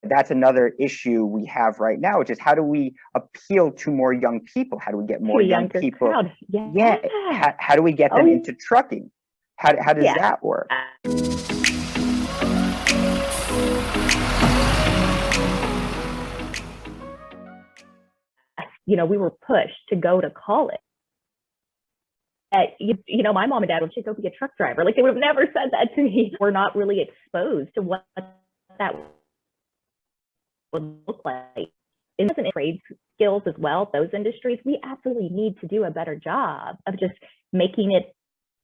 that's another issue we have right now, which is how do we appeal to more young people? How do we get more young people? Crowd. Yeah. How do we get them into trucking? How does that work? We were pushed to go to college. My mom and dad would say, go be a truck driver. Like, they would have never said that to me. We're not really exposed to what that would look like. In trade skills as well, those industries, we absolutely need to do a better job of just making it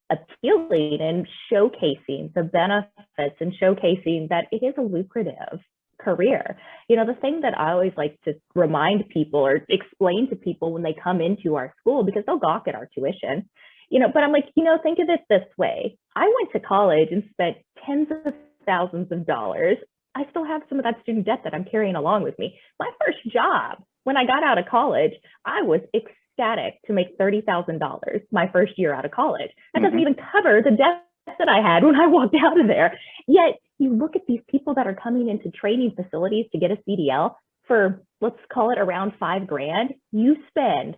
appealing and showcasing the benefits and showcasing that it is a lucrative career. The thing that I always like to remind people or explain to people when they come into our school, because they'll gawk at our tuition, but I'm like, think of it this way. I went to college and spent tens of thousands of dollars. I still have some of that student debt that I'm carrying along with me. My first job, when I got out of college, I was ecstatic to make $30,000 my first year out of college. That doesn't even cover the debt that I had when I walked out of there. Yet you look at these people that are coming into training facilities to get a CDL for, let's call it around $5,000. You spend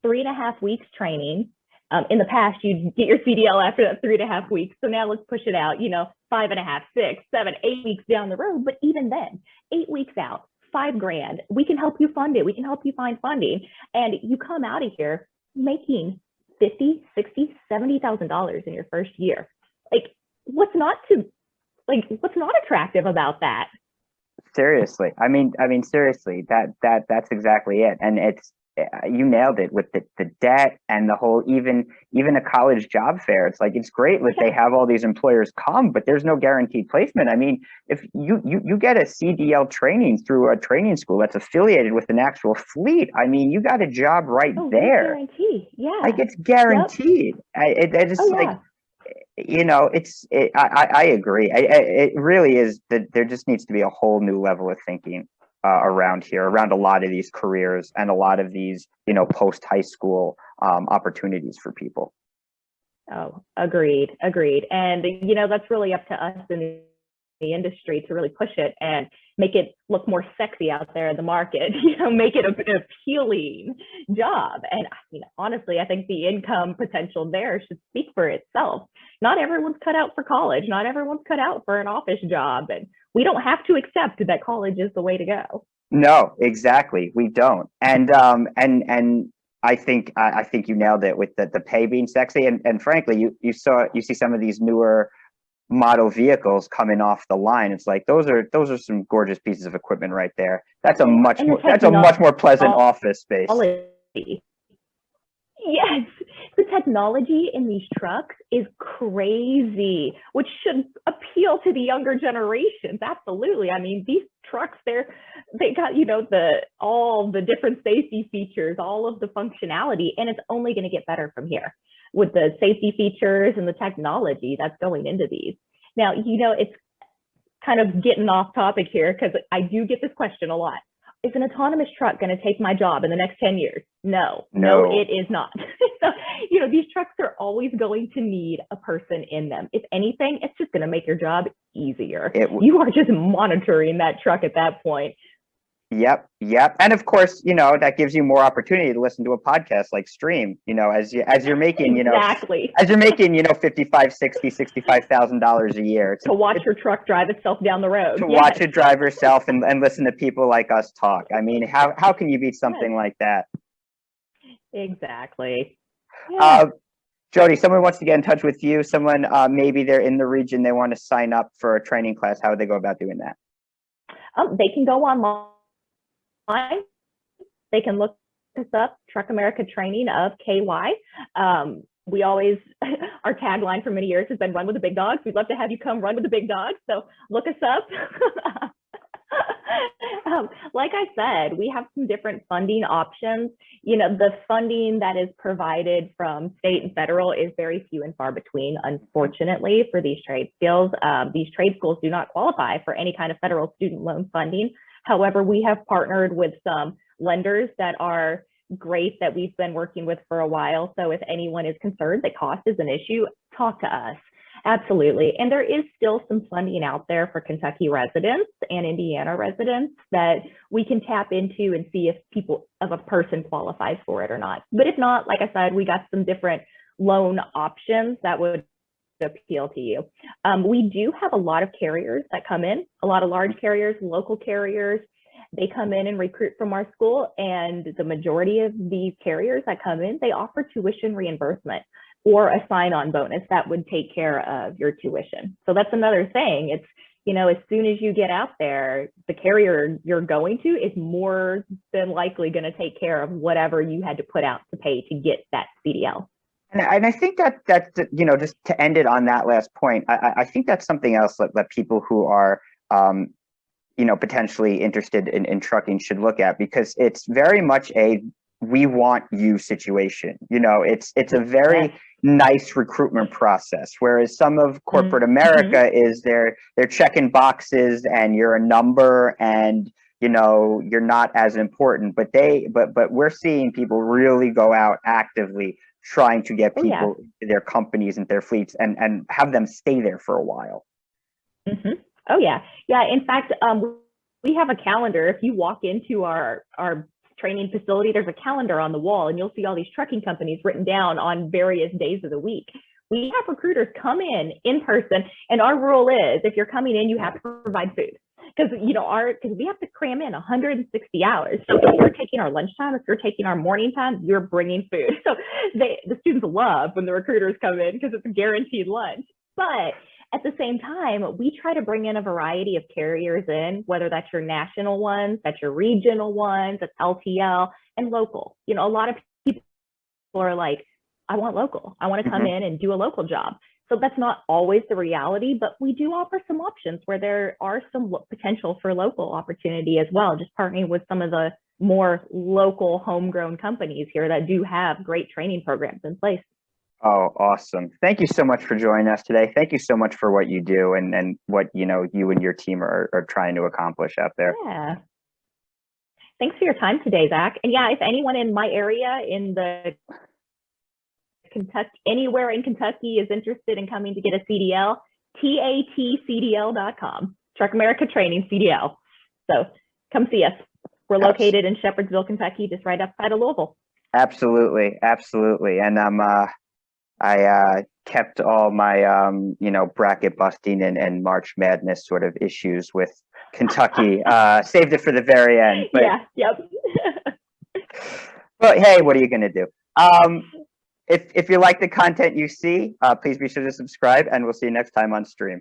3.5 weeks training. In the past, you'd get your CDL after that 3.5 weeks. So now let's push it out, 5.5, 6, 7, 8 weeks down the road. But even then, 8 weeks out, $5,000, we can help you fund it. We can help you find funding. And you come out of here making $50,000, $60,000, $70,000 in your first year. What's not attractive about that? Seriously. I mean, seriously, that's exactly it. And you nailed it with the debt and the whole, even a college job fair. It's like, it's great that they have all these employers come, but there's no guaranteed placement. I mean, if you get a CDL training through a training school that's affiliated with an actual fleet, I mean, you got a job right there. Guarantee. Yeah. Like, it's guaranteed. I agree. It really is that there just needs to be a whole new level of thinking around a lot of these careers and a lot of these, post high school opportunities for people. Oh, agreed. And, that's really up to us in the industry to really push it and make it look more sexy out there in the market, make it an appealing job. And honestly, I think the income potential there should speak for itself. Not everyone's cut out for college. Not everyone's cut out for an office job. And we don't have to accept that college is the way to go. No, exactly. We don't. And I think you nailed it with the pay being sexy. And frankly, you see some of these newer model vehicles coming off the line. It's like those are some gorgeous pieces of equipment right there. That's a much more pleasant office space. Yes, the technology in these trucks is crazy, which should appeal to the younger generations. Absolutely. I mean, these trucks, they got all the different safety features, all of the functionality, and it's only going to get better from here with the safety features and the technology that's going into these. Now, it's kind of getting off topic here because I do get this question a lot. Is an autonomous truck going to take my job in the next 10 years? No, it is not. So, these trucks are always going to need a person in them. If anything, it's just going to make your job easier. You are just monitoring that truck at that point. Yep. And of course, that gives you more opportunity to listen to a podcast like Stream, as you're making, exactly. as you're making, $55,000, $60,000, $65,000 a year. To watch your truck drive itself down the road. To watch it drive yourself and listen to people like us talk. I mean, how can you beat something like that? Exactly. Yeah. Jodie, someone wants to get in touch with you. Someone, maybe they're in the region, they want to sign up for a training class. How would they go about doing that? They can go online. They can look us up, Truck America Training of KY. We always, our tagline for many years has been run with the big dogs. We'd love to have you come run with the big dogs. So look us up. Like I said, we have some different funding options. The funding that is provided from state and federal is very few and far between, unfortunately, for these trade skills. These trade schools do not qualify for any kind of federal student loan funding. However, we have partnered with some lenders that are great that we've been working with for a while. So if anyone is concerned that cost is an issue, talk to us. Absolutely. And there is still some funding out there for Kentucky residents and Indiana residents that we can tap into and see if a person qualifies for it or not. But if not, like I said, we got some different loan options that would appeal to you. We do have a lot of carriers that come in, a lot of large carriers, local carriers. They come in and recruit from our school, and the majority of these carriers that come in, they offer tuition reimbursement or a sign-on bonus that would take care of your tuition. So that's another thing. It's, as soon as you get out there, the carrier you're going to is more than likely going to take care of whatever you had to put out to pay to get that CDL. And I think that's just to end it on that last point, I think that's something else that people who are potentially interested in trucking should look at, because it's very much a we want you situation. It's a very nice recruitment process, whereas some of corporate America is they're checking boxes and you're a number and you're not as important, but we're seeing people really go out actively trying to get people into their companies and their fleets and have them stay there for a while. Oh yeah. In fact, we have a calendar. If you walk into our training facility, there's a calendar on the wall, and you'll see all these trucking companies written down on various days of the week. We have recruiters come in person, and our rule is if you're coming in, you have to provide food. Because we have to cram in 160 hours. So if you're taking our lunchtime, if you're taking our morning time, you're bringing food. So the students love when the recruiters come in because it's a guaranteed lunch. But at the same time, we try to bring in a variety of carriers in, whether that's your national ones, that's your regional ones, that's LTL, and local. A lot of people are like, I want local. I want to come in and do a local job. So that's not always the reality, but we do offer some options where there are some potential for local opportunity as well, just partnering with some of the more local homegrown companies here that do have great training programs in place. Oh, awesome. Thank you so much for joining us today. Thank you so much for what you do and what, you and your team are trying to accomplish out there. Yeah. Thanks for your time today, Zach. And yeah, if anyone in my area in the Kentucky, anywhere in Kentucky is interested in coming to get a CDL, TATCDL.com, Truck America Training CDL. So come see us. We're located in Shepherdsville, Kentucky, just right outside of Louisville. Absolutely. And I kept all my, bracket busting and March Madness sort of issues with Kentucky. Saved it for the very end. But, But hey, what are you going to do? If you like the content you see, please be sure to subscribe, and we'll see you next time on Stream.